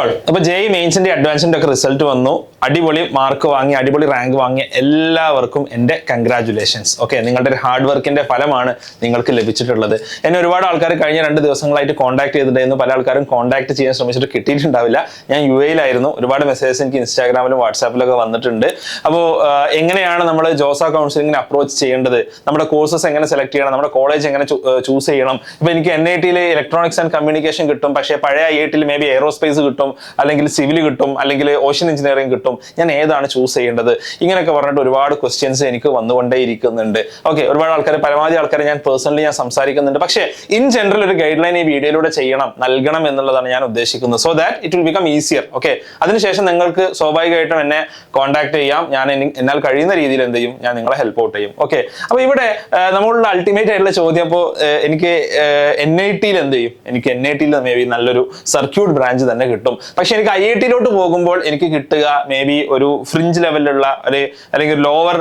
All അപ്പോൾ JEE മെയിൻസിന്റെ അഡ്വാൻസിന്റെ ഒക്കെ result വന്നു. അടിപൊളി മാർക്ക് വാങ്ങി അടിപൊളി റാങ്ക് വാങ്ങിയ എല്ലാവർക്കും എൻ്റെ കൺഗ്രാറ്റുലേഷൻസ്. ഓക്കെ, നിങ്ങളുടെ ഒരു ഹാർഡ് വർക്കിന്റെ ഫലമാണ് നിങ്ങൾക്ക് ലഭിച്ചിട്ടുള്ളത്. എന്നെ ഒരുപാട് ആൾക്കാർ കഴിഞ്ഞ 2 ദിവസങ്ങളായിട്ട് കോൺടാക്ട് ചെയ്തിട്ടുണ്ടായിരുന്നു. പല ആൾക്കാരും കോൺടാക്ട് ചെയ്യാൻ ശ്രമിച്ചിട്ട് കിട്ടിയിട്ടുണ്ടാവില്ല. ഞാൻ UAE-യിലായിരുന്നു. ഒരുപാട് മെസ്സേജസ് എനിക്ക് ഇൻസ്റ്റാഗ്രാമിലും വാട്സാപ്പിലൊക്കെ വന്നിട്ടുണ്ട്. അപ്പോൾ എങ്ങനെയാണ് നമ്മൾ ജോസ കൗൺസിലിങ്ങിന് അപ്രോച്ച് ചെയ്യേണ്ടത്, നമ്മുടെ കോഴ്സസ് എങ്ങനെ സെലക്ട് ചെയ്യണം, നമ്മുടെ കോളേജ് എങ്ങനെ ചൂസ് ചെയ്യണം. ഇപ്പൊ എനിക്ക് NIT-യിൽ ഇലക്ട്രോണിക്സ് ആൻഡ് കമ്മ്യൂണിക്കേഷൻ കിട്ടും, പക്ഷേ പഴയ IIT-യിൽ മേ ബി എയറോസ്പേസ് കിട്ടും, അല്ലെങ്കിൽ സിവിൽ കിട്ടും, അല്ലെങ്കിൽ ഓഷ്യൻ എഞ്ചിനീയറിംഗ് കിട്ടും. ഞാൻ ഏതാണ് ചൂസ് ചെയ്യേണ്ടത്? ഇങ്ങനെയൊക്കെ പറഞ്ഞിട്ട് ഒരുപാട് ക്വസ്റ്റ്യൻസ് എനിക്ക് വന്നുകൊണ്ടേയിരിക്കുന്നുണ്ട്. ഓക്കെ, ഒരുപാട് ആൾക്കാർ, പരമാവധി ആൾക്കാരെ ഞാൻ പേഴ്സണലി സംസാരിക്കുന്നുണ്ട്. പക്ഷേ ഇൻ ജനറൽ ഒരു ഗൈഡ് ലൈൻ ഈ വീഡിയോയിലൂടെ നൽകണം എന്നുള്ളതാണ് ഞാൻ ഉദ്ദേശിക്കുന്നത്. So that it will become easier. Okay, അതിനുശേഷം നിങ്ങൾക്ക് സ്വാഭാവികമായിട്ടും എന്നെ കോൺടാക്ട് ചെയ്യാം. ഞാൻ എന്നാൽ കഴിയുന്ന രീതിയിൽ എന്ത് ചെയ്യും, ഞാൻ നിങ്ങളെ ഹെൽപ്പ് ഔട്ട് ചെയ്യും. ഓക്കെ, അപ്പൊ ഇവിടെ നമ്മളുടെ അൾട്ടിമേറ്റ് ആയിട്ടുള്ള ചോദ്യം, അപ്പോൾ എനിക്ക് NIT-യിൽ എന്ത് ചെയ്യും? എനിക്ക് NIT-യിൽ മേ ബി നല്ലൊരു സർക്യൂട്ട് ബ്രാഞ്ച് തന്നെ കിട്ടും. പക്ഷെ എനിക്ക് IIT-ലോട്ട് പോകുമ്പോൾ എനിക്ക് കിട്ടുക മേ ബി ഒരു ഫ്രിഞ്ച് ലെവലിലുള്ള അല്ലെങ്കിൽ ലോവർ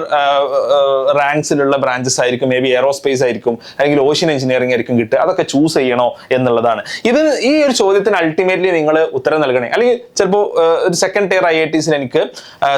റാങ്ക്സിലുള്ള ബ്രാഞ്ചസ് ആയിരിക്കും. മേ ബി എയറോസ്പേസ് ആയിരിക്കും, അല്ലെങ്കിൽ ഓഷ്യൻ എഞ്ചിനീയറിംഗ് ആയിരിക്കും കിട്ടുക. അതൊക്കെ ചൂസ് ചെയ്യണോ എന്നുള്ളതാണ്. ഈ ഒരു ചോദ്യത്തിന് അൾട്ടിമേറ്റ്ലി നിങ്ങൾ ഉത്തരം നൽകണേ. അല്ലെങ്കിൽ ചിലപ്പോൾ ഒരു സെക്കൻഡ് ടയർ IITs-ൽ എനിക്ക്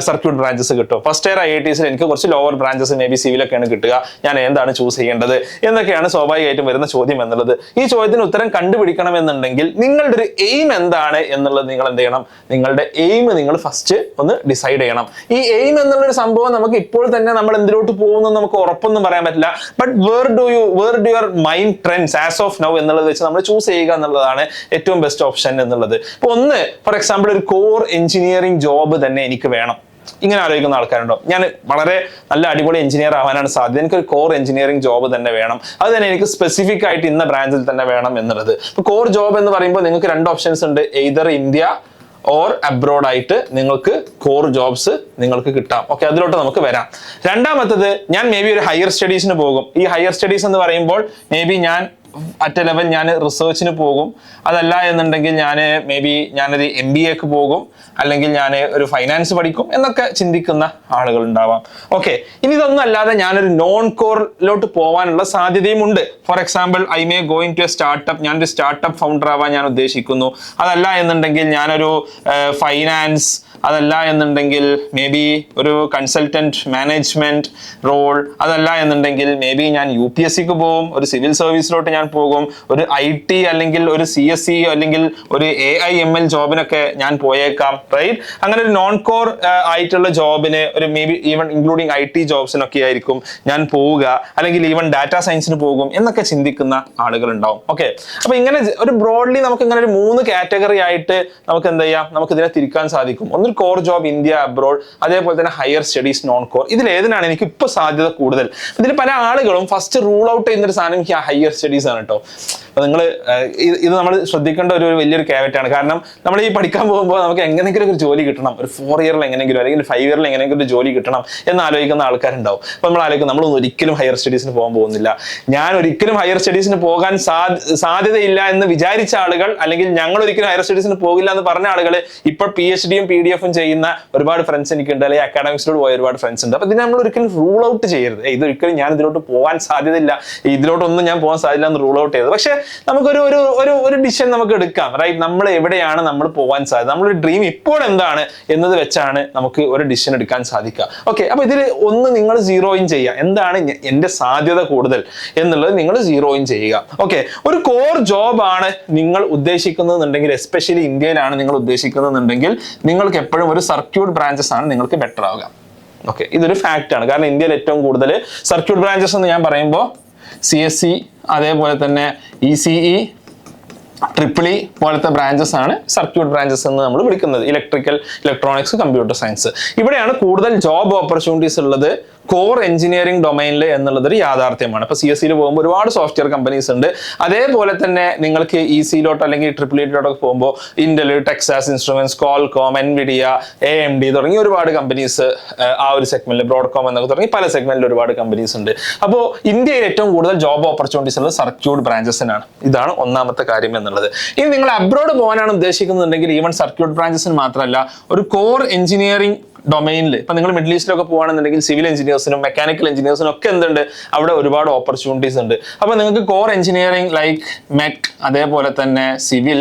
സർക്യൂട്ട് ബ്രാഞ്ചസ് കിട്ടും, ഫസ്റ്റ് ടയർ IITs-ൽ എനിക്ക് കുറച്ച് ലോവർ ബ്രാഞ്ചസ് മേ ബി സിവിലൊക്കെയാണ് കിട്ടുക. ഞാൻ എന്താണ് ചൂസ് ചെയ്യേണ്ടത് എന്നൊക്കെയാണ് സ്വാഭാവികമായിട്ടും വരുന്ന ചോദ്യം എന്നുള്ളത്. ഈ ചോദ്യത്തിന് ഉത്തരം കണ്ടുപിടിക്കണം എന്നുണ്ടെങ്കിൽ നിങ്ങളുടെ ഒരു എയിം എന്താണ് എന്നുള്ളത് നിങ്ങൾ എന്ത് ചെയ്യണം? നിങ്ങളുടെ എയിം നിങ്ങൾ ഫസ്റ്റ് ഒന്ന് ഡിസൈഡ് ചെയ്യണം. ഈ എയിം എന്നുള്ളൊരു സംഭവം നമുക്ക് ഇപ്പോൾ തന്നെ നമ്മൾ എന്തിലോട്ട് പോകുന്നു നമുക്ക് ഉറപ്പൊന്നും പറയാൻ പറ്റില്ല. But where do your mind trends as of now എന്നുള്ളത് വെച്ച് നമ്മൾ ചൂസ് ചെയ്യുക എന്നുള്ളതാണ് ഏറ്റവും ബെസ്റ്റ് ഓപ്ഷൻ എന്നുള്ളത്. ഇപ്പൊ ഒന്ന് ഫോർ എക്സാമ്പിൾ ഒരു കോർ എഞ്ചിനീയറിംഗ് ജോബ് തന്നെ എനിക്ക് വേണം, ഇങ്ങനെ ആലോചിക്കുന്ന ആൾക്കാരുണ്ടോ? ഞാൻ വളരെ നല്ല അടിപൊളി എഞ്ചിനീയർ ആവാനാണ് സാധ്യത, എനിക്കൊരു കോർ എഞ്ചിനീയറിംഗ് ജോബ് തന്നെ വേണം, അത് തന്നെ എനിക്ക് സ്പെസിഫിക് ആയിട്ട് ഇന്ന ബ്രാഞ്ചിൽ തന്നെ വേണം എന്നുള്ളത്. ഇപ്പൊ കോർ ജോബ് എന്ന് പറയുമ്പോൾ നിങ്ങൾക്ക് 2 ഓപ്ഷൻസ് ഉണ്ട്. എയ്തർ ഇന്ത്യ ഓർ അബ്രോഡ് ആയിട്ട് നിങ്ങൾക്ക് കോർ ജോബ്സ് നിങ്ങൾക്ക് കിട്ടാം. ഓക്കെ, അതിലോട്ട് നമുക്ക് വരാം. രണ്ടാമത്തത്, ഞാൻ മേ ബി ഒരു ഹയർ സ്റ്റഡീസിന് പോകും. ഈ ഹയർ സ്റ്റഡീസ് എന്ന് പറയുമ്പോൾ മേ ബി ഞാൻ അറ്റ് എ ലെവൽ ഞാൻ റിസർച്ചിന് പോകും, അതല്ല എന്നുണ്ടെങ്കിൽ ഞാനൊരു MBA-ക്ക് പോകും, അല്ലെങ്കിൽ ഞാൻ ഒരു ഫൈനാൻസ് പഠിക്കും എന്നൊക്കെ ചിന്തിക്കുന്ന ആളുകൾ ഉണ്ടാവാം. ഓക്കെ, ഇനി ഇതൊന്നും അല്ലാതെ ഞാനൊരു നോൺ കോറിലോട്ട് പോകാനുള്ള സാധ്യതയും ഉണ്ട്. For example I may going to a startup, ഞാനൊരു സ്റ്റാർട്ടപ്പ് ഫൗണ്ടർ ആവാൻ ഞാൻ ഉദ്ദേശിക്കുന്നു. അതല്ല എന്നുണ്ടെങ്കിൽ ഞാനൊരു ഫൈനാൻസ്, അതല്ല എന്നുണ്ടെങ്കിൽ മേ ബി ഒരു കൺസൾട്ടന്റ് മാനേജ്മെന്റ് റോൾ, അതല്ല എന്നുണ്ടെങ്കിൽ മേ ബി ഞാൻ UPSC-ക്ക് പോകും, ഒരു സിവിൽ സർവീസിലോട്ട് ഞാൻ പോകും, ഒരു IT അല്ലെങ്കിൽ ഒരു CSE അല്ലെങ്കിൽ ഒരു AI/ML ജോബിനൊക്കെ ഞാൻ പോയേക്കാം. റൈറ്റ്, അങ്ങനെ ഒരു നോൺ കോർ ആയിട്ടുള്ള ജോബിന്, ഒരു may be even including IT ജോബ്സിനൊക്കെ ആയിരിക്കും ഞാൻ പോവുക, അല്ലെങ്കിൽ ഈവൻ ഡാറ്റാ സയൻസിന് പോകും എന്നൊക്കെ ചിന്തിക്കുന്ന ആളുകൾ ഉണ്ടാവും. ഓക്കെ, അപ്പൊ ഇങ്ങനെ ഒരു ബ്രോഡ്ലി നമുക്ക് ഇങ്ങനെ ഒരു 3 കാറ്റഗറി ആയിട്ട് നമുക്ക് എന്ത് ചെയ്യാം, നമുക്ക് ഇതിനെ തിരിക്കാൻ സാധിക്കും. ഒന്ന് കോർ ജോബ് ഇന്ത്യ അബ്രോഡ്, അതേപോലെ തന്നെ ഹയർ സ്റ്റഡീസ് നോൺ കോർ. ഇതിൽ ഏതിനാണ് എനിക്ക് ഇപ്പൊ സാധ്യത കൂടുതൽ? ഇതിൽ പല ആളുകളും ഫസ്റ്റ് റൂൾ ഔട്ട് ചെയ്യുന്നൊരു സാധനം എനിക്ക് ഹയർ സ്റ്റഡീസ് ആണ് കേട്ടോ. അപ്പൊ നിങ്ങൾ ഇത് നമ്മൾ ശ്രദ്ധിക്കേണ്ട ഒരു വലിയൊരു ക്യാവറ്റാണ്. കാരണം നമ്മൾ ഈ പഠിക്കാൻ പോകുമ്പോൾ നമുക്ക് എങ്ങനെയെങ്കിലും ഒരു ജോലി കിട്ടണം, ഒരു 4 ഇയറിൽ എങ്ങനെയെങ്കിലും അല്ലെങ്കിൽ 5 ഇയറിൽ എങ്ങനെയെങ്കിലും ഒരു ജോലി കിട്ടണം എന്ന് ആലോചിക്കുന്ന ആൾക്കാരുണ്ടാവും. അപ്പൊ നമ്മൾ ആലോചിക്കും നമ്മളൊന്നും ഒരിക്കലും ഹയർ സ്റ്റഡീസിന് പോകാൻ പോകുന്നില്ല, ഞാൻ ഒരിക്കലും ഹയർ സ്റ്റഡീസിന് പോകാൻ സാധ്യതയില്ല എന്ന് വിചാരിച്ച ആളുകൾ, അല്ലെങ്കിൽ ഞങ്ങൾ ഒരിക്കലും ഹയർ സ്റ്റഡീസിന് പോകില്ല എന്ന് പറഞ്ഞ ആളുകൾ ഇപ്പോൾ PhD-യും PDF-ഉം ചെയ്യുന്ന ഒരുപാട് ഫ്രണ്ട്സ് എനിക്കുണ്ട്, അല്ലെങ്കിൽ അക്കാഡമിക്സിലോട്ട് പോയ ഒരുപാട് ഫ്രണ്ട്സ് ഉണ്ട്. അപ്പൊ ഇതിനെ നമ്മൾ ഒരിക്കലും റൂൾ ഔട്ട് ചെയ്യരുത്. ഇതൊരിക്കലും ഞാൻ ഇതിലോട്ട് പോകാൻ സാധ്യതയില്ല, ഇതിലോട്ടൊന്നും ഞാൻ പോകാൻ സാധ്യത എന്ന് റൂൾ ഔട്ട് ചെയ്തത്. പക്ഷെ നമുക്കൊരു ഒരു ഡിസിഷൻ നമുക്ക് എടുക്കാം. റൈറ്റ്, നമ്മൾ എവിടെയാണ് നമ്മൾ പോകാൻ സാധ്യത, നമ്മളൊരു ഡ്രീം ഇപ്പോൾ എന്താണ് എന്നത് വെച്ചാണ് നമുക്ക് ഒരു ഡിസിഷൻ എടുക്കാൻ സാധിക്കുക. ഓക്കെ, അപ്പൊ ഇതിൽ ഒന്ന് നിങ്ങൾ സീറോ ഇൻ ചെയ്യുക. എന്താണ് എന്റെ സാധ്യത കൂടുതൽ എന്നുള്ളത് നിങ്ങൾ സീറോ ഇൻ ചെയ്യുക. ഓക്കെ, ഒരു കോർ ജോബ് ആണ് നിങ്ങൾ ഉദ്ദേശിക്കുന്നതെന്നുണ്ടെങ്കിൽ, എസ്പെഷ്യലി ഇന്ത്യയിലാണ് നിങ്ങൾ ഉദ്ദേശിക്കുന്നതെന്നുണ്ടെങ്കിൽ, നിങ്ങൾക്ക് എപ്പോഴും ഒരു സർക്യൂട്ട് ബ്രാഞ്ചസ് ആണ് നിങ്ങൾക്ക് ബെറ്റർ ആവുക. ഓക്കെ, ഇതൊരു ഫാക്റ്റ് ആണ്. കാരണം ഇന്ത്യയിൽ ഏറ്റവും കൂടുതൽ സർക്യൂട്ട് ബ്രാഞ്ചസ് എന്ന് ഞാൻ പറയുമ്പോൾ CSE, അതേപോലെ തന്നെ ECE, EEE പോലത്തെ ബ്രാഞ്ചസ് ആണ് സർക്യൂട്ട് ബ്രാഞ്ചസ് എന്ന് നമ്മൾ വിളിക്കുന്നത്. ഇലക്ട്രോണിക്സ്, കമ്പ്യൂട്ടർ സയൻസ്, ഇവിടെയാണ് കൂടുതൽ ജോബ് ഓപ്പർച്യൂണിറ്റീസ് ഉള്ളത് കോർ എഞ്ചിനീയറിംഗ് ഡൊമൈനിൽ എന്നുള്ളതൊരു യാഥാർത്ഥ്യമാണ്. ഇപ്പൊ CSE-യിൽ പോകുമ്പോൾ ഒരുപാട് സോഫ്റ്റ്വെയർ കമ്പനീസ് ഉണ്ട്. അതേപോലെ തന്നെ നിങ്ങൾക്ക് EC-ലോട്ടോ അല്ലെങ്കിൽ EEE-ലോട്ടൊക്കെ പോകുമ്പോൾ Intel, Texas instruments, Qualcomm, NVIDIA, AMD തുടങ്ങി ഒരുപാട് കമ്പനീസ് ആ ഒരു സെഗ്മെന്റിൽ, ബ്രോഡ്കോം എന്നൊക്കെ തുടങ്ങി പല സെഗ്മെന്റിൽ ഒരുപാട് കമ്പനീസ് ഉണ്ട്. അപ്പോൾ ഇന്ത്യയിൽ ഏറ്റവും കൂടുതൽ ജോബ് ഓപ്പർച്യൂണിറ്റീസ് ഉള്ളത് സർക്യൂട്ട് ബ്രാഞ്ചസിനാണ്. ഇതാണ് ഒന്നാമത്തെ കാര്യം എന്നുള്ളത്. ഇനി നിങ്ങൾ അബ്രോഡ് പോകാനാണ് ഉദ്ദേശിക്കുന്നുണ്ടെങ്കിൽ ഈവൻ സർക്യൂട്ട് ബ്രാഞ്ചസിന് മാത്രമല്ല, ഒരു കോർ എഞ്ചിനീയറിംഗ് ഡൊമൈനിൽ, ഇപ്പൊ നിങ്ങൾ മിഡിൽ ഈസ്റ്റിലൊക്കെ പോകുകയാണെന്നുണ്ടെങ്കിൽ സിവിൽ എഞ്ചിനീയേഴ്സ് എഞ്ചിനീയേഴ്സിനും മെക്കാനിക്കൽ എഞ്ചിനീയേഴ്സിനും ഒക്കെ എന്തുണ്ട്, അവിടെ ഒരുപാട് ഓപ്പർച്യൂണിറ്റീസ് ഉണ്ട്. അപ്പോൾ നിങ്ങൾക്ക് കോർ എഞ്ചിനീയറിംഗ് ലൈക്ക് മെക്, അതേപോലെ തന്നെ സിവിൽ,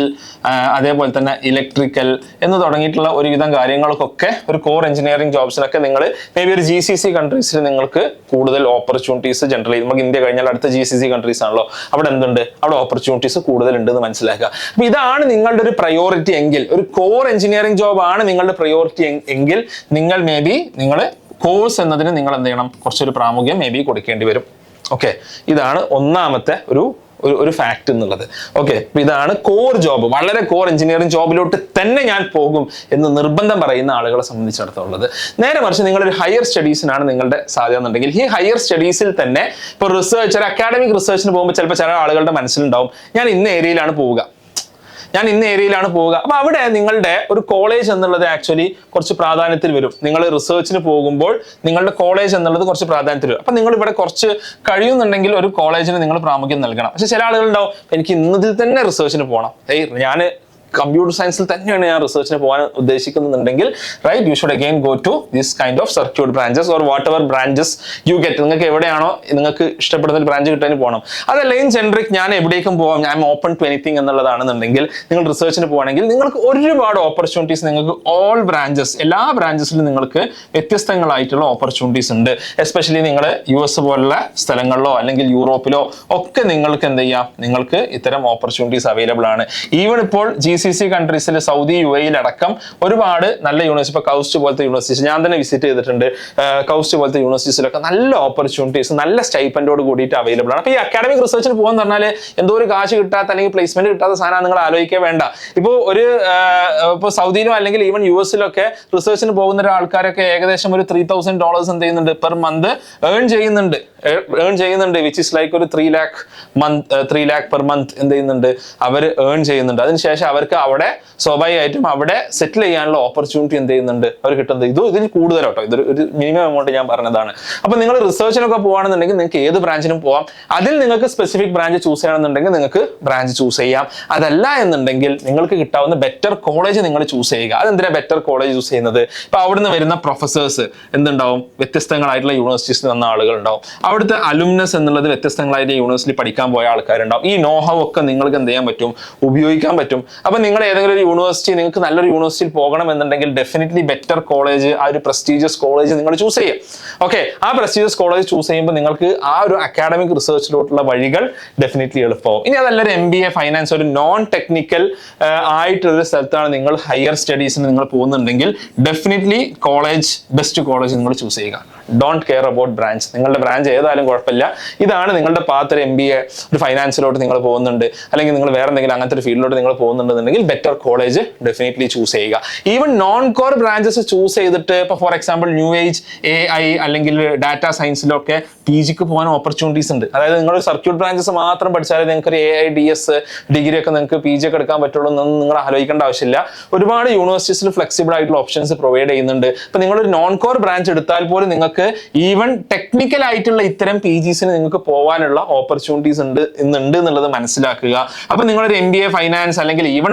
അതേപോലെ തന്നെ ഇലക്ട്രിക്കൽ എന്ന് തുടങ്ങിയിട്ടുള്ള ഒരുവിധം കാര്യങ്ങൾക്കൊക്കെ ഒരു കോർ എഞ്ചിനീയറിംഗ് ജോബ്സിനൊക്കെ നിങ്ങൾ മേ ബി ഒരു GCC കൺട്രീസിൽ നിങ്ങൾക്ക് കൂടുതൽ ഓപ്പർച്യൂണിറ്റീസ് ജനറലി, നമുക്ക് ഇന്ത്യ കഴിഞ്ഞാൽ അടുത്ത GCC കൺട്രീസ് ആണല്ലോ, അവിടെ എന്തുണ്ട്, അവിടെ ഓപ്പർച്യൂണിറ്റീസ് കൂടുതൽ ഉണ്ടെന്ന് മനസ്സിലാക്കുക. അപ്പൊ ഇതാണ് നിങ്ങളുടെ ഒരു പ്രയോറിറ്റി എങ്കിൽ, ഒരു കോർ എഞ്ചിനീയറിംഗ് ജോബ് ആണ് നിങ്ങളുടെ പ്രയോറിറ്റി എങ്കിൽ നിങ്ങൾ മേ ബി നിങ്ങൾ കോഴ്സ് എന്നതിന് നിങ്ങൾ എന്ത് ചെയ്യണം, കുറച്ചൊരു പ്രാമുഖ്യം മേ ബി കൊടുക്കേണ്ടി വരും. ഓക്കെ, ഇതാണ് ഒന്നാമത്തെ ഒരു ഫാക്ട് എന്നുള്ളത്. ഓക്കെ, അപ്പൊ ഇതാണ് കോർ ജോബ്. വളരെ കോർ എഞ്ചിനീയറിംഗ് ജോബിലോട്ട് തന്നെ ഞാൻ പോകും എന്ന് നിർബന്ധം പറയുന്ന ആളുകളെ സംബന്ധിച്ചിടത്തോളം. നേരെ മറിച്ച് നിങ്ങളൊരു ഹയർ സ്റ്റഡീസിനാണ് നിങ്ങളുടെ സാധ്യത എന്നുണ്ടെങ്കിൽ, ഈ ഹയർ സ്റ്റഡീസിൽ തന്നെ ഇപ്പോൾ റിസർച്ച്, ഒരു അക്കാഡമിക് റിസർച്ചിന് പോകുമ്പോൾ ചിലപ്പോൾ ചില ആളുകളുടെ മനസ്സിലുണ്ടാവും ഞാൻ ഇന്ന ഏരിയയിലാണ് പോവുക. അപ്പൊ അവിടെ നിങ്ങളുടെ ഒരു കോളേജ് എന്നുള്ളത് ആക്ച്വലി കുറച്ച് പ്രാധാന്യത്തിൽ വരും. നിങ്ങൾ റിസർച്ചിന് പോകുമ്പോൾ നിങ്ങളുടെ കോളേജ് എന്നുള്ളത് കുറച്ച് പ്രാധാന്യത്തിൽ വരും. അപ്പൊ നിങ്ങൾ ഇവിടെ കുറച്ച് കഴിയുന്നുണ്ടെങ്കിൽ ഒരു കോളേജിന് നിങ്ങൾ പ്രാമുഖ്യം നൽകണം. പക്ഷെ ചില ആളുകളുണ്ടാവും എനിക്ക് ഇന്നതിൽ തന്നെ റിസർച്ചിന് പോകണം, ഞാൻ കമ്പ്യൂട്ടർ സയൻസിൽ തന്നെയാണ് ഞാൻ റിസർച്ചിന് പോകാൻ ഉദ്ദേശിക്കുന്നുണ്ടെങ്കിൽ, right, you should again go to this kind of circuit branches or whatever branches you get. നിങ്ങൾക്ക് എവിടെയാണോ നിങ്ങൾക്ക് ഇഷ്ടപ്പെടുന്ന ഒരു ബ്രാഞ്ച് കിട്ടാൻ പോകണം. അതല്ല ഇൻ ജനറിക് ഞാൻ എവിടേക്കും പോവാം, ഞാൻ ഓപ്പൺ ടു എനിത്തിങ് എന്നുള്ളതാണെന്നുണ്ടെങ്കിൽ, നിങ്ങൾ റിസർച്ചിന് പോകണമെങ്കിൽ നിങ്ങൾക്ക് ഒരുപാട് ഓപ്പർച്യൂണിറ്റീസ്, നിങ്ങൾക്ക് ഓൾ ബ്രാഞ്ചസ്, എല്ലാ ബ്രാഞ്ചസിലും നിങ്ങൾക്ക് വ്യത്യസ്തങ്ങളായിട്ടുള്ള ഓപ്പർച്യൂണിറ്റീസ് ഉണ്ട്. എസ്പെഷ്യലി നിങ്ങൾ US പോലുള്ള സ്ഥലങ്ങളിലോ അല്ലെങ്കിൽ യൂറോപ്പിലോ ഒക്കെ നിങ്ങൾക്ക് എന്ത് ചെയ്യാം, നിങ്ങൾക്ക് ഇത്തരം ഓപ്പർച്യൂണിറ്റീസ് അവൈലബിൾ ആണ്. ഈവൻ ഇപ്പോൾ GCC കൺട്രീസിൽ സൗദി UAE അടക്കം ഒരുപാട് നല്ല യൂണിവേഴ്സിറ്റി, ഇപ്പോൾ കൗസ്റ്റ് പോലത്തെ യൂണിവേഴ്സിറ്റീസ് ഞാൻ തന്നെ വിസിറ്റ് ചെയ്തിട്ടുണ്ട്. കൗസ്റ്റ് പോലത്തെ യൂണിവേഴ്സിറ്റീസിലൊക്കെ നല്ല ഓപ്പർച്യൂണിറ്റീസ്, നല്ല സ്റ്റൈപ്പൻഡോട് കൂടിയിട്ട് അവൈലബിൾ ആണ്. അപ്പോൾ ഈ അക്കാഡമിക് റിസർച്ചിന് പോകാന്ന് പറഞ്ഞാൽ എന്തോ ഒരു കാശ് കിട്ടാത്ത അല്ലെങ്കിൽ പ്ലേസ്മെന്റ് കിട്ടാത്ത സാധനം നിങ്ങൾ ആലോചിക്കാൻ വേണ്ട. ഇപ്പോൾ സൗദിയിലോ അല്ലെങ്കിൽ ഈവൻ US റിസർച്ചിന് പോകുന്ന ആൾക്കാരൊക്കെ ഏകദേശം ഒരു $3,000 എന്ത് ചെയ്യുന്നുണ്ട് പെർ മന്ത് ഏൺ ചെയ്യുന്നുണ്ട്, വിച്ച് ഇസ് ലൈക്ക് ഒരു 3 lakh പെർ മന്ത് എന്ത് ചെയ്യുന്നുണ്ട്, അവർ ഏൺ ചെയ്യുന്നുണ്ട്. അതിനുശേഷം അവർക്ക് അവിടെ സ്വാഭാവികമായിട്ടും അവിടെ സെറ്റിൽ ചെയ്യാനുള്ള ഓപ്പർച്യൂണിറ്റി എന്ത് ചെയ്യുന്നുണ്ട്, അവർ കിട്ടുന്നത് ഇതിൽ കൂടുതലോട്ടോ. ഇതൊരു മിനിമം എമൗണ്ട് ഞാൻ പറഞ്ഞതാണ്. അപ്പൊ നിങ്ങൾ റിസർച്ചിനൊക്കെ പോകുകയാണെന്നുണ്ടെങ്കിൽ നിങ്ങൾക്ക് ഏത് ബ്രാഞ്ചിനും പോവാം. അതിൽ നിങ്ങൾക്ക് സ്പെസിഫിക് ബ്രാഞ്ച് ചൂസ് ചെയ്യണമെന്നുണ്ടെങ്കിൽ നിങ്ങൾക്ക് ബ്രാഞ്ച് ചൂസ് ചെയ്യാം. അതല്ല എന്നുണ്ടെങ്കിൽ നിങ്ങൾക്ക് കിട്ടാവുന്ന ബെറ്റർ കോളേജ് നിങ്ങൾ ചൂസ് ചെയ്യുക. അതെന്തിനാ ബെറ്റർ കോളേജ് ചൂസ് ചെയ്യുന്നത്? ഇപ്പൊ അവിടുന്ന് വരുന്ന പ്രൊഫസേഴ്സ് എന്തുണ്ടാവും, വ്യത്യസ്തങ്ങളായിട്ടുള്ള യൂണിവേഴ്സിറ്റീസിൽ വന്ന ആളുകൾ ഉണ്ടാവും. അവിടുത്തെ അലുമിനസ് എന്നുള്ളത് വ്യത്യസ്തങ്ങളായിട്ട് യൂണിവേഴ്സിറ്റി പഠിക്കാൻ പോയ ആൾക്കാരുണ്ടാവും. ഈ നോഹൗ ഒക്കെ നിങ്ങൾക്ക് എന്ത് ചെയ്യാൻ പറ്റും, ഉപയോഗിക്കാൻ പറ്റും. അപ്പൊ നിങ്ങൾ ഏതെങ്കിലും ഒരു യൂണിവേഴ്സിറ്റി, നിങ്ങൾക്ക് നല്ലൊരു യൂണിവേഴ്സിറ്റിയിൽ പോകണം എന്നുണ്ടെങ്കിൽ ഡെഫിനറ്റ്ലി ബെറ്റർ കോളേജ്, ആ ഒരു പ്രസ്റ്റീജിയസ് കോളേജ് നിങ്ങൾ ചൂസ് ചെയ്യും. ഓക്കെ, ആ പ്രസ്റ്റീജിയസ് കോളേജ് ചൂസ് ചെയ്യുമ്പോൾ നിങ്ങൾക്ക് ആ ഒരു അക്കാഡമിക് റിസർച്ചിലോട്ടുള്ള വഴികൾ ഡെഫിനറ്റ്ലി എളുപ്പമാവും. ഇനി അതല്ല ഒരു MBA ഫൈനാൻസ്, ഒരു നോൺ ടെക്നിക്കൽ ആയിട്ടുള്ള സ്ഥലത്താണ് നിങ്ങൾ ഹയർ സ്റ്റഡീസിന് നിങ്ങൾ പോകുന്നുണ്ടെങ്കിൽ ഡെഫിനറ്റ്ലി ബെസ്റ്റ് കോളേജ് നിങ്ങൾ ചൂസ് ചെയ്യുക. Don't care about branch. നിങ്ങളുടെ ബ്രാഞ്ച് ഏതായാലും കുഴപ്പമില്ല. ഇതാണ് നിങ്ങളുടെ പാത്ത്. ഒരു MBA, ഒരു ഫൈനാൻസിലോട്ട് നിങ്ങൾ പോകുന്നുണ്ട്, അല്ലെങ്കിൽ നിങ്ങൾ വേറെ എന്തെങ്കിലും അങ്ങനത്തെ ഒരു ഫീൽഡിലോട്ട് നിങ്ങൾ പോകുന്നുണ്ടെന്നുണ്ടെങ്കിൽ ബെറ്റർ കോളേജ് ഡെഫിനറ്റ്ലി ചൂസ് ചെയ്യുക. Even non core branches choose ചെയ്തിട്ട് ഇപ്പോൾ for example new age AI അല്ലെങ്കിൽ ഡാറ്റ സയൻസിലൊക്കെ PGക്ക് പോകാൻ ഓപ്പർച്യൂണിറ്റീസ് ഉണ്ട്. അതായത് നിങ്ങൾ സർക്യൂട്ട് ബ്രാഞ്ചസ് മാത്രം പഠിച്ചാൽ നിങ്ങൾക്ക് ഒരു AIDS ഡിഗ്രി ഒക്കെ നിങ്ങൾക്ക് PG ഒക്കെ എടുക്കാൻ പറ്റുള്ളൂ എന്നൊന്നും നിങ്ങൾ ആലോചിക്കേണ്ട ആവശ്യമില്ല. ഒരുപാട് യൂണിവേഴ്സിറ്റീസിൽ ഫ്ലെക്സിബിൾ ആയിട്ടുള്ള ഓപ്ഷൻസ് പ്രൊവൈഡ് ചെയ്യുന്നുണ്ട്. ഇപ്പൊ നിങ്ങളൊരു നോൺ കോർ ബ്രാഞ്ച് എടുത്താൽ പോലും നിങ്ങൾക്ക് ഈവൻ ടെക്നിക്കൽ ആയിട്ടുള്ള ഇത്തരം PGസിന് നിങ്ങൾക്ക് പോകാനുള്ള ഓപ്പർച്യൂണിറ്റീസ് ഉണ്ട് എന്നുള്ളത് മനസ്സിലാക്കുക. അപ്പൊ നിങ്ങളൊരു MBA ഫൈനാൻസ് അല്ലെങ്കിൽ ഈവൻ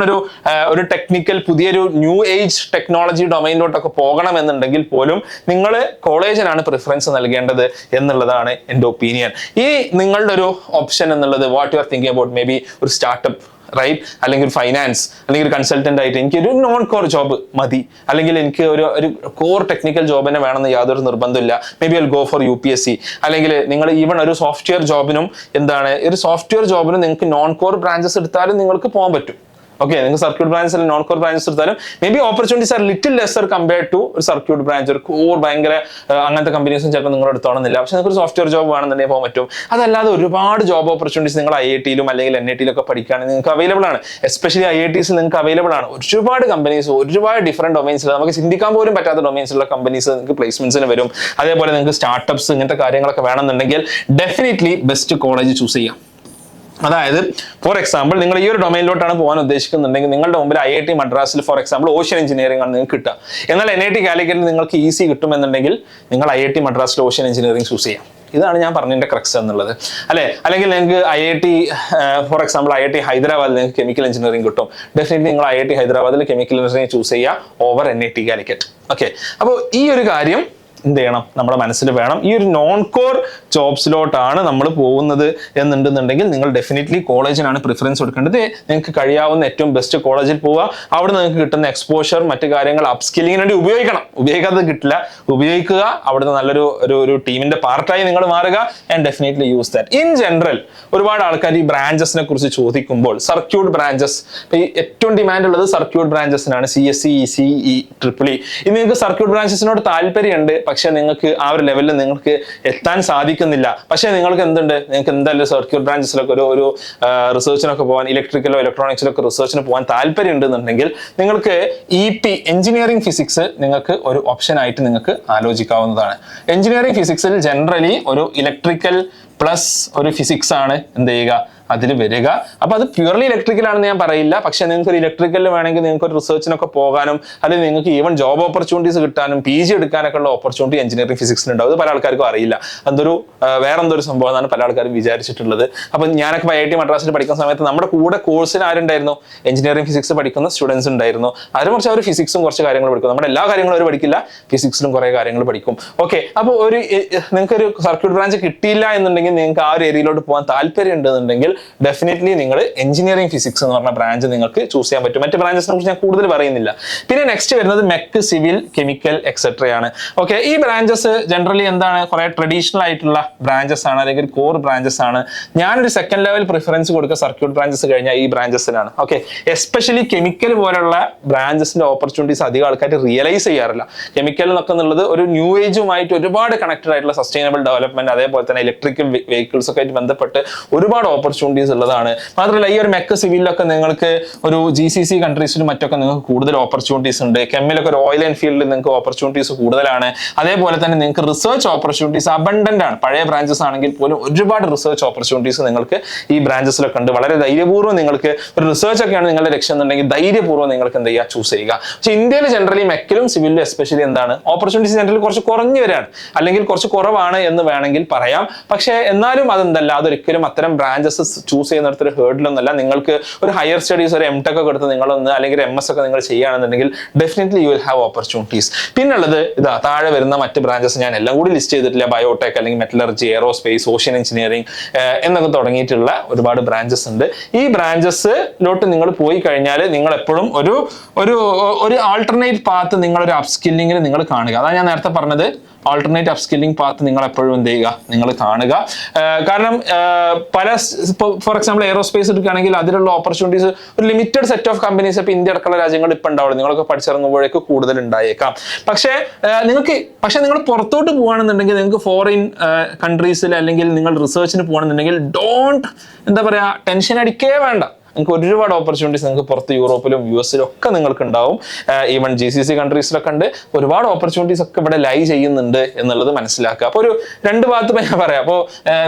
ഒരു ടെക്നിക്കൽ പുതിയൊരു ന്യൂ ഏജ് ടെക്നോളജി ഡൊമൈനിലോട്ടൊക്കെ പോകണമെന്നുണ്ടെങ്കിൽ പോലും നിങ്ങൾ കോളേജിനാണ് പ്രിഫറൻസ് നൽകേണ്ടത് എന്നുള്ളതാണ് എൻ്റെ ഒപ്പീനിയൻ. ഈ നിങ്ങളുടെ ഒരു ഓപ്ഷൻ എന്നുള്ളത് what you are thinking about, may be ഒരു സ്റ്റാർട്ടപ്പ്, റൈറ്റ്, അല്ലെങ്കിൽ ഫൈനാൻസ്, അല്ലെങ്കിൽ ഒരു കൺസൾട്ടന്റ് ആയിട്ട് എനിക്കൊരു നോൺ കോർ ജോബ് മതി, അല്ലെങ്കിൽ എനിക്ക് ഒരു കോർ ടെക്നിക്കൽ ജോബ് തന്നെ വേണമെന്ന് യാതൊരു നിർബന്ധമില്ല. May be I go for UPSC. അല്ലെങ്കിൽ നിങ്ങൾ ഈവൻ ഒരു സോഫ്റ്റ്വെയർ ജോബിനും നിങ്ങൾക്ക് നോൺ കോർ ബ്രാഞ്ചസ് എടുത്താലും നിങ്ങൾക്ക് പോകാൻ പറ്റും. ഓക്കെ, നിങ്ങൾക്ക് സർക്യൂട്ട് ബ്രാഞ്ചസ് അല്ലെങ്കിൽ നോൺ കോർ ബ്രാഞ്ചസ് എടുത്താലും may be opportunities are little lesser compared to ഒരു സർക്യൂട്ട് ബ്രാഞ്ച്, ഒരു കോർ ഭയങ്കര അങ്ങനത്തെ കമ്പനീസും ചിലപ്പോൾ നിങ്ങൾ എടുത്തോണമെന്നില്ല. പക്ഷെ നിങ്ങൾക്ക് ഒരു സോഫ്റ്റ്വെയർ ജോബ് വേണമെന്നുണ്ടെങ്കിൽ പോകാൻ പറ്റും. അതല്ലാതെ ഒരുപാട് ജോബ് ഓപ്പർച്യൂണിറ്റീസ് നിങ്ങൾ IITയിലും അല്ലെങ്കിൽ NITയിലും ഒക്കെ പഠിക്കുകയാണെങ്കിൽ നിങ്ങൾക്ക് അവൈലബിൾ ആണ്. എസ്പെഷ്യലി IITസിൽ നിങ്ങൾക്ക് അവൈലബിൾ ആണ്. ഒരുപാട് കമ്പനീസ്, ഒരുപാട് ഡിഫറെന്റ് ഡൊമൈൻസിൽ, നമുക്ക് ചിന്തിക്കാൻ പോലും പറ്റാത്ത ഡൊമൈൻസിലുള്ള കമ്പനീസ് നിങ്ങൾക്ക് പ്ലേസ്മെന്റ്സിന് വരും. അതേപോലെ നിങ്ങൾക്ക് സ്റ്റാർട്ടപ്സ് ഇങ്ങനത്തെ കാര്യങ്ങളൊക്കെ വേണമെന്നുണ്ടെങ്കിൽ ഡെഫിനറ്റ്ലി ബെസ്റ്റ് കോളേജ് ചൂസ് ചെയ്യാം. അതായത് ഫോർ എക്സാമ്പിൾ നിങ്ങൾ ഈ ഒരു ഡൊമൈനിലോട്ടാണ് പോകാൻ ഉദ്ദേശിക്കുന്നുണ്ടെങ്കിൽ നിങ്ങളുടെ മുമ്പിൽ IIT മദ്രാസിൽ ഫോർ എക്സാമ്പിൾ ഓഷ്യൻ എഞ്ചിനീയറിംഗ് ആണ് നിങ്ങൾക്ക് കിട്ടുക. എന്നാൽ NIT കാലിക്കറ്റിൽ നിങ്ങൾക്ക് ഈസി കിട്ടുമെന്നുണ്ടെങ്കിൽ നിങ്ങൾ IIT മദ്രാസിൽ ഓഷ്യൻ എഞ്ചിനീയറിംഗ് ചൂസ് ചെയ്യാം. ഇതാണ് ഞാൻ പറഞ്ഞതിന്റെ ക്രക്സ് എന്നുള്ളത്, അല്ലെ? അല്ലെങ്കിൽ നിങ്ങൾക്ക് IIT ഫോർ എക്സാമ്പിൾ IIT ഹൈദരാബാദിൽ നിങ്ങൾക്ക് കെമിക്കൽ എഞ്ചിനീയറിംഗ് കിട്ടും. ഡെഫിനറ്റ്ലി നിങ്ങൾ IIT ഹൈദരാബാദിൽ കെമിക്കൽ എഞ്ചിനീയറിംഗ് ചൂസ് ചെയ്യുക ഓവർ NIT കാലിക്കറ്റ്. ഓക്കെ, അപ്പോൾ ഈ ഒരു കാര്യം എന്ത് ചെയ്യണം, നമ്മുടെ മനസ്സിൽ വേണം. ഈ ഒരു നോൺ കോർ ജോബ്സിലോട്ടാണ് നമ്മൾ പോകുന്നത് എന്നുണ്ടെന്നുണ്ടെങ്കിൽ നിങ്ങൾ ഡെഫിനറ്റ്ലി കോളേജിനാണ് പ്രിഫറൻസ് കൊടുക്കേണ്ടത്. നിങ്ങൾക്ക് കഴിയാവുന്ന ഏറ്റവും ബെസ്റ്റ് കോളേജിൽ പോവുക, അവിടെ നിങ്ങൾക്ക് കിട്ടുന്ന എക്സ്പോഷർ മറ്റു കാര്യങ്ങൾ അപ്സ്കില്ലിങ്ങിന് വേണ്ടി ഉപയോഗിക്കണം. ഉപയോഗിക്കാതെ കിട്ടില്ല, ഉപയോഗിക്കുക. അവിടുന്ന് നല്ലൊരു ഒരു ടീമിന്റെ പാർട്ടായി നിങ്ങൾ മാറുക. And definitely use that. In general ഒരുപാട് ആൾക്കാർ ഈ ബ്രാഞ്ചസിനെ കുറിച്ച് ചോദിക്കുമ്പോൾ സർക്യൂട്ട് ബ്രാഞ്ചസ്, ഈ ഏറ്റവും ഡിമാൻഡ് ഉള്ളത് സർക്യൂട്ട് ബ്രാഞ്ചസിനാണ്. CSE, ECE, EEE. ഇനി നിങ്ങൾക്ക് സർക്യൂട്ട് ബ്രാഞ്ചസിനോട് താല്പര്യമുണ്ട്, പക്ഷെ നിങ്ങൾക്ക് ആ ഒരു ലെവലിൽ നിങ്ങൾക്ക് എത്താൻ സാധിക്കുന്നില്ല. പക്ഷെ നിങ്ങൾക്ക് എന്തുണ്ട്, നിങ്ങൾക്ക് എന്തായാലും സർക്യൂട്ട് ബ്രാഞ്ചസിലൊക്കെ ഒരു റിസർച്ചിനൊക്കെ പോകാൻ, ഇലക്ട്രിക്കലോ ഇലക്ട്രോണിക്സിലൊക്കെ റിസർച്ചിന് പോകാൻ താല്പര്യം ഉണ്ടെന്നുണ്ടെങ്കിൽ നിങ്ങൾക്ക് EP എഞ്ചിനീയറിംഗ് ഫിസിക്സ് നിങ്ങൾക്ക് ഒരു ഓപ്ഷൻ ആയിട്ട് നിങ്ങൾക്ക് ആലോചിക്കാവുന്നതാണ്. എഞ്ചിനീയറിംഗ് ഫിസിക്സിൽ ജനറലി ഒരു ഇലക്ട്രിക്കൽ പ്ലസ് ഒരു ഫിസിക്സ് ആണ് എന്ത് ചെയ്യുക, അതിൽ വരിക. അപ്പൊ അത് പ്യൂർലി ഇലക്ട്രിക്കൽ ആണെന്ന് ഞാൻ പറയില്ല. പക്ഷെ നിങ്ങൾക്ക് ഒരു ഇലക്ട്രിക്കലിൽ വേണമെങ്കിൽ നിങ്ങൾക്ക് ഒരു റിസർച്ചിനൊക്കെ പോകാനും അല്ലെങ്കിൽ നിങ്ങൾക്ക് ഈവൻ ജോബ് ഓപ്പർച്യൂണിറ്റീസ് കിട്ടാനും PG എടുക്കാനൊക്കെ ഉള്ള ഓപ്പർച്യൂണിറ്റി എഞ്ചിനീയറിംഗ് ഫിസിക്സിൽ ഉണ്ടാവും. അത് പല ആൾക്കാർക്കും അറിയില്ല. അതൊരു വേറെ എന്തൊരു സംഭവം എന്നാണ് പല ആൾക്കാരും വിചാരിച്ചിട്ടുള്ളത്. അപ്പൊ ഞാനൊക്കെ IIT മദ്രാസിൽ പഠിക്കുന്ന സമയത്ത് നമ്മുടെ കൂടെ കോഴ്സിന് ആരുണ്ടായിരുന്നു, എഞ്ചിനീയറിംഗ് ഫിസിക്സ് പഠിക്കുന്ന സ്റ്റുഡൻസ് ഉണ്ടായിരുന്നു. അതിന് കുറച്ച് അവർ ഫിസിക്സും കുറച്ച് കാര്യങ്ങൾ പഠിക്കും. നമ്മുടെ എല്ലാ കാര്യങ്ങളും അവർ പഠിക്കില്ല, ഫിസിക്സിലും കുറെ കാര്യങ്ങൾ പഠിക്കും. ഓക്കെ, അപ്പോൾ നിങ്ങൾക്ക് ഒരു സർക്യൂട്ട് ബ്രാഞ്ച് കിട്ടിയില്ല എന്നുണ്ടെങ്കിൽ, നിങ്ങൾക്ക് ആ ഒരു ഏരിയയിലോട്ട് പോകാൻ താല്പര്യം ഉണ്ടെന്നുണ്ടെങ്കിൽ ഡെഫിനറ്റ്ലി നിങ്ങൾ എഞ്ചിനീയറിംഗ് ഫിസിക്സ് എന്ന് പറഞ്ഞ ബ്രാഞ്ച് നിങ്ങൾക്ക് ചൂസ് ചെയ്യാൻ പറ്റും. മറ്റ് ബ്രാഞ്ചസിനെ കുറിച്ച് ഞാൻ കൂടുതൽ പറയുന്നില്ല. പിന്നെ നെക്സ്റ്റ് വരുന്നത് മെക്ക്, സിവിൽ, കെമിക്കൽ എക്സെട്രയാണ്. ഓക്കെ, ഈ ബ്രാഞ്ചസ് ജനറലി എന്താണ്, കുറെ ട്രഡീഷണൽ ആയിട്ടുള്ള ബ്രാഞ്ചസ് ആണ്, അല്ലെങ്കിൽ കോർ ബ്രാഞ്ചസ് ആണ്. ഞാനൊരു സെക്കൻഡ് ലെവൽ പ്രിഫറൻസ് കൊടുക്കുക സർക്യൂട്ട് ബ്രാഞ്ചസ് കഴിഞ്ഞാൽ ഈ ബ്രാഞ്ചസിനാണ്. ഓക്കെ, എസ്പെഷ്യലി കെമിക്കൽ പോലുള്ള ബ്രാഞ്ചസിന്റെ ഓപ്പർച്യൂണിറ്റീസ് അധികം ആൾക്കാർ റിയലൈസ് ചെയ്യാറില്ല. കെമിക്കൽ എന്നൊക്കെ എന്നുള്ളത് ഒരു ന്യൂ ഏജുമായിട്ട് ഒരുപാട് കണക്റ്റഡ് ആയിട്ടുള്ള സസ്റ്റൈനബിൾ ഡെവലപ്മെന്റ്, അതേപോലെ തന്നെ ഇലക്ട്രിക്കൽ വെഹിക്കിൾസ് ഒക്കെ ആയിട്ട് ബന്ധപ്പെട്ട് ഒരുപാട് ഓപ്പർച്യൂണിറ്റീസ് ഉള്ളതാണ്. മാത്രമല്ല ഈ ഒരു മെക്ക് സിവിലൊക്കെ നിങ്ങൾക്ക് ഒരു GCC കൺട്രീസിലും മറ്റൊക്കെ നിങ്ങൾക്ക് കൂടുതൽ ഓപ്പർച്യൂണിറ്റീസ് ഉണ്ട്. കെമ്മിലൊക്കെ ഒരു ഓയിൽ ആൻഡ് ഫീൽഡിൽ നിങ്ങൾക്ക് ഓപ്പർച്യൂണിറ്റീസ് കൂടുതലാണ്. അതേപോലെ തന്നെ നിങ്ങൾക്ക് റിസർച്ച് ഓപ്പർച്യൂണിറ്റീസ് അബണ്ടന്റ് ആണ്. പഴയ ബ്രാഞ്ചസ് ആണെങ്കിൽ പോലും ഒരുപാട് റിസർച്ച് ഓപ്പർച്യൂണിറ്റീസ് നിങ്ങൾക്ക് ഈ ബ്രാഞ്ചസിലൊക്കെ ഉണ്ട്. വളരെ ധൈര്യപൂർവ്വം നിങ്ങൾക്ക് ഒരു റിസർച്ച് ഒക്കെയാണ് നിങ്ങളുടെ ലക്ഷ്യം എന്നുണ്ടെങ്കിൽ ധൈര്യപൂർവ്വം നിങ്ങൾക്ക് എന്ത് ചെയ്യുക, ചൂസ് ചെയ്യുക. പക്ഷേ ഇന്ത്യയിൽ ജനറലി മെക്കിലും സിവിലും എസ്പെഷ്യലി എന്താണ്, ഓപ്പർച്യൂണിറ്റീസ് ജനറലി കുറച്ച് കുറഞ്ഞു വരാണ്, അല്ലെങ്കിൽ കുറച്ച് കുറവാണ് എന്ന് വേണമെങ്കിൽ പറയാം. പക്ഷേ എന്നാലും അതെന്തല്ല, അതൊരിക്കലും അത്തരം ബ്രാഞ്ചസ് ചൂസ് ചെയ്യുന്നിടത്തൊരു ഹേർഡിലൊന്നല്ല. നിങ്ങൾക്ക് ഒരു ഹയർ സ്റ്റഡീസ്, ഒരു MTech ഒക്കെ എടുത്ത് നിങ്ങളൊന്ന് അല്ലെങ്കിൽ MS ഒക്കെ നിങ്ങൾ ചെയ്യുകയാണെന്നുണ്ടെങ്കിൽ definitely you will have opportunities. പിന്നുള്ളത് ഇതാ താഴെ വരുന്ന മറ്റ് ബ്രാഞ്ചസ് ഞാൻ എല്ലാം കൂടി ലിസ്റ്റ് ചെയ്തിട്ടില്ല. ബയോടെക് അല്ലെങ്കിൽ മെറ്റലർജി, എയറോസ്പേസ്, ഓഷ്യൻ എഞ്ചിനീയറിംഗ് എന്നൊക്കെ തുടങ്ങിയിട്ടുള്ള ഒരുപാട് ബ്രാഞ്ചസ് ഉണ്ട്. ഈ ബ്രാഞ്ചസിലോട്ട് നിങ്ങൾ പോയി കഴിഞ്ഞാൽ നിങ്ങൾ എപ്പോഴും ഒരു ആൾട്ടർനേറ്റ് പാത്ത്, നിങ്ങളൊരു അപ്സ്കില്ലിങ്ങിന് നിങ്ങൾ കാണുക. അതാണ് ഞാൻ നേരത്തെ പറഞ്ഞത്, ആൾട്ടർനേറ്റ് അപ്സ്കില്ലിംഗ് പാത്ത് നിങ്ങൾ എപ്പോഴും എന്ത് ചെയ്യുക, നിങ്ങൾ കാണുക. കാരണം പല, ഫോർ എക്സാമ്പിൾ എയറോസ്പേസ് എടുക്കുകയാണെങ്കിൽ അതിലുള്ള ഓപ്പർച്യൂണിറ്റീസ് ഒരു ലിമിറ്റഡ് സെറ്റ് ഓഫ് കമ്പനീസ് ഇപ്പൊ ഇന്ത്യ അടക്കമുള്ള രാജ്യങ്ങൾ ഇപ്പം ഉണ്ടാവുള്ളൂ. നിങ്ങളൊക്കെ പഠിച്ചിറങ്ങുമ്പോഴേക്ക് കൂടുതൽ ഉണ്ടായേക്കാം. പക്ഷേ നിങ്ങൾ പുറത്തോട്ട് പോകുകയാണെന്നുണ്ടെങ്കിൽ, നിങ്ങൾക്ക് ഫോറിൻ കൺട്രീസിൽ അല്ലെങ്കിൽ നിങ്ങൾ റിസർച്ചിന് പോകുകയാണെന്നുണ്ടെങ്കിൽ എന്താ പറയാ, ടെൻഷൻ അടിക്കേ വേണ്ട. നിങ്ങൾക്ക് ഒരുപാട് ഓപ്പർച്യൂണിറ്റീസ് നിങ്ങൾക്ക് പുറത്ത് യൂറോപ്പിലും US-ലും ഒക്കെ നിങ്ങൾക്ക് ഉണ്ടാവും. ഈവൻ GCC കൺട്രീസിലൊക്കെ ഉണ്ട്. ഒരുപാട് ഓപ്പർച്യൂണിറ്റീസ് ഒക്കെ ഇവിടെ ലൈ ചെയ്യുന്നുണ്ട് എന്നുള്ളത് മനസ്സിലാക്കുക. അപ്പോൾ ഒരു രണ്ട് ഭാഗത്ത് ഞാൻ പറയാം. അപ്പോൾ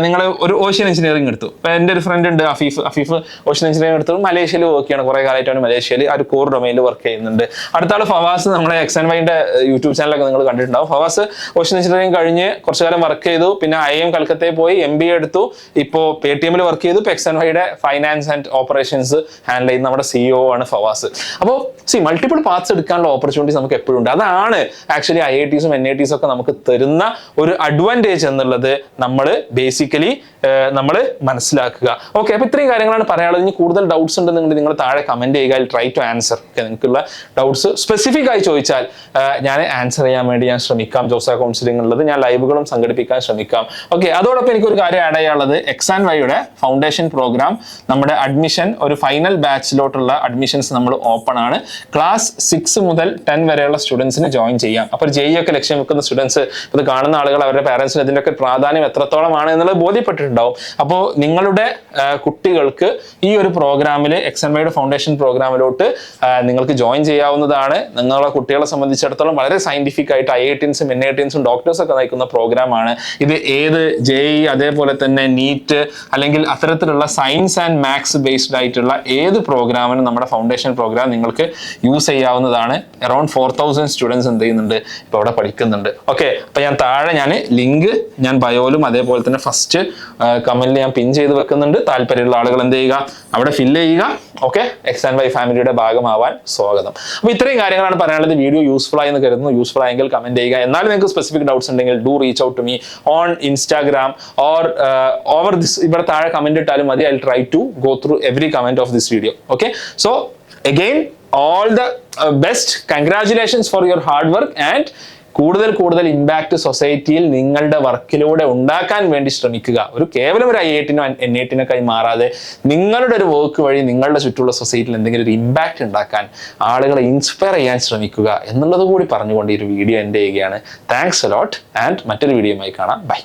നിങ്ങൾ ഒരു ഓഷ്യൻ എഞ്ചിനീയറിംഗ് എടുത്തു. ഇപ്പൊ എൻ്റെ ഒരു ഫ്രണ്ട് ഉണ്ട്, അഫീഫ് ഓഷ്യൻ എഞ്ചിനീയറിംഗ് എടുത്തു. മലേഷ്യയിൽ വർക്ക് ചെയ്യണം, കുറെ കാലമായിട്ടാണ് മലേഷ്യയിൽ ആ ഒരു കോർ ഡൊമൈനിൽ വർക്ക് ചെയ്യുന്നുണ്ട്. അടുത്ത ആൾ ഫവാസ്, നമ്മളെ XNYന്റെ യൂട്യൂബ് ചാനലൊക്കെ നിങ്ങൾ കണ്ടിട്ടുണ്ടാവും. ഫവാസ് ഓഷ്യൻ എഞ്ചിനീയറിംഗ് കഴിഞ്ഞ് കുറച്ചു കാലം വർക്ക് ചെയ്തു. പിന്നെ IIM കൽക്കത്തയിൽ പോയി MBA എടുത്തു. ഇപ്പോൾ Paytm-ൽ വർക്ക് ചെയ്തു. ഇപ്പൊ XNYയുടെ ഫൈനാൻസ് ആൻഡ് ഓപ്പറേഷൻ ഹാൻഡിൽ ചെയ്യുന്ന നമ്മുടെ CEO ആണ് ഫവാസ്. അപ്പോൾ മൾട്ടിപ്പിൾ പാത്സ് എടുക്കാനുള്ള ഓപ്പർച്യൂണിറ്റീസ് നമുക്ക് എപ്പോഴും ഉണ്ട്. അതാണ് ആക്ച്വലി IITs-ഉം NITs ഒക്കെ നമുക്ക് തരുന്ന ഒരു അഡ്വാൻറ്റേജ് എന്നുള്ളത് നമ്മൾ ബേസിക്കലി നമ്മൾ മനസ്സിലാക്കുക. ഓക്കെ, അപ്പൊ ഇത്രയും കാര്യങ്ങളാണ് പറയാനുള്ളത്. ഇനി കൂടുതൽ ഡൗട്ട്സ് ഉണ്ടെന്നുണ്ടെങ്കിൽ നിങ്ങൾ താഴെ കമന്റ് ചെയ്യുക. Try to answer. ഓക്കെ, നിങ്ങൾക്കുള്ള ഡൗട്ട്സ് സ്പെസിഫിക് ആയി ചോദിച്ചാൽ ഞാൻ ആൻസർ ചെയ്യാൻ വേണ്ടി ഞാൻ ശ്രമിക്കാം. ജോസ കൗൺസിലിംഗ് ഉള്ളത് ഞാൻ ലൈവുകളും സംഘടിപ്പിക്കാൻ ശ്രമിക്കാം. ഓക്കെ, അതോടൊപ്പം എനിക്കൊരു കാര്യം ആഡ് ചെയ്യാനുള്ളത്, XNYയുടെ ഫൗണ്ടേഷൻ പ്രോഗ്രാം നമ്മുടെ അഡ്മിഷൻ ഒരു ഫൈനൽ ബാച്ചിലോട്ടുള്ള അഡ്മിഷൻസ് നമ്മൾ ഓപ്പൺ ആണ്. ക്ലാസ് 6 മുതൽ 10 വരെയുള്ള സ്റ്റുഡൻസിന് ജോയിൻ ചെയ്യാം. അപ്പോൾ JEE ഒക്കെ ലക്ഷ്യം വെക്കുന്ന സ്റ്റുഡൻസ്, ഇത് കാണുന്ന ആളുകൾ അവരുടെ പാരന്റ്സിന് ഇതിൻ്റെയൊക്കെ പ്രാധാന്യം എത്രത്തോളമാണ് എന്നുള്ളത് ബോധ്യപ്പെട്ടിട്ടുണ്ടാവും. അപ്പോൾ നിങ്ങളുടെ കുട്ടികൾക്ക് ഈ ഒരു പ്രോഗ്രാമിൽ, XNYയുടെ ഫൗണ്ടേഷൻ പ്രോഗ്രാമിലോട്ട് നിങ്ങൾക്ക് ജോയിൻ ചെയ്യാവുന്നതാണ്. നിങ്ങളുടെ കുട്ടികളെ സംബന്ധിച്ചിടത്തോളം വളരെ സയന്റിഫിക് ആയിട്ട് IITs-ഉം NITs-ഉം ഡോക്ടേഴ്സ് ഒക്കെ നയിക്കുന്ന പ്രോഗ്രാമാണ് ഇത്. ഏത് JEE, അതേപോലെ തന്നെ NEET അല്ലെങ്കിൽ അത്തരത്തിലുള്ള സയൻസ് ആൻഡ് മാത്സ് ബേസ്ഡ് ആയിട്ട് ആയിട്ടുള്ള ഏത് പ്രോഗ്രാമിനും നമ്മുടെ ഫൗണ്ടേഷൻ പ്രോഗ്രാം നിങ്ങൾക്ക് യൂസ് ചെയ്യാവുന്നതാണ്. അറൌണ്ട് 4000 സ്റ്റുഡൻസ് എന്ത് ചെയ്യുന്നുണ്ട് ഇപ്പോൾ അവിടെ പഠിക്കുന്നുണ്ട്. ഓക്കെ, അപ്പോൾ ഞാൻ താഴെ ലിങ്ക് ഞാൻ ബയോയിലും അതേപോലെ തന്നെ ഫസ്റ്റ് കമന്റിൽ ഞാൻ പിൻ ചെയ്ത് വെക്കുന്നുണ്ട്. താല്പര്യമുള്ള ആളുകൾ എന്ത് ചെയ്യുക, അവിടെ ഫില്ല് ചെയ്യുക. ഓക്കെ, X&Y ഫാമിലിയുടെ ഭാഗമാവാൻ സ്വാഗതം. അപ്പോൾ ഇത്രയും കാര്യങ്ങളാണ് പറയാനുള്ളത്. വീഡിയോ യൂസ്ഫുൾ ആയി എന്ന് കരുതുന്നു. യൂസ്ഫുൾ ആയെങ്കിൽ കമന്റ് ചെയ്യുക. എന്നാലും നിങ്ങൾക്ക് സ്പെസിഫിക് ഡൗട്ട്സ് ഉണ്ടെങ്കിൽ do reach out to me on Instagram or over this. ഇവിടെ താഴെ കമന്റ് ഇട്ടാലും മതി. I will try to go through every comment of this video. Okay, so again all the best, congratulations for your hard work and കൂടുതൽ impact സൊസൈറ്റിയിൽ നിങ്ങളുടെ വർക്കിലൂടെ ഉണ്ടാക്കാൻ വേണ്ടി ശ്രമിക്കുക. കേവലം ഒരു IIT-നോ NIT-നോ ആയി മാറാതെ നിങ്ങളുടെ ഒരു വർക്ക് വഴി നിങ്ങളുടെ ചുറ്റുമുള്ള സൊസൈറ്റിയിൽ എന്തെങ്കിലും ഒരു ഇമ്പാക്ട് ഉണ്ടാക്കാൻ, ആളുകളെ ഇൻസ്പയർ ചെയ്യാൻ ശ്രമിക്കുക എന്നുള്ളത് കൂടി പറഞ്ഞുകൊണ്ട് ഈ ഒരു വീഡിയോ എൻഡ് ചെയ്യുകയാണ്. താങ്ക്സ് അ ലോട്ട് ആൻഡ് മറ്റൊരു വീഡിയോയുമായി കാണാം. ബൈ.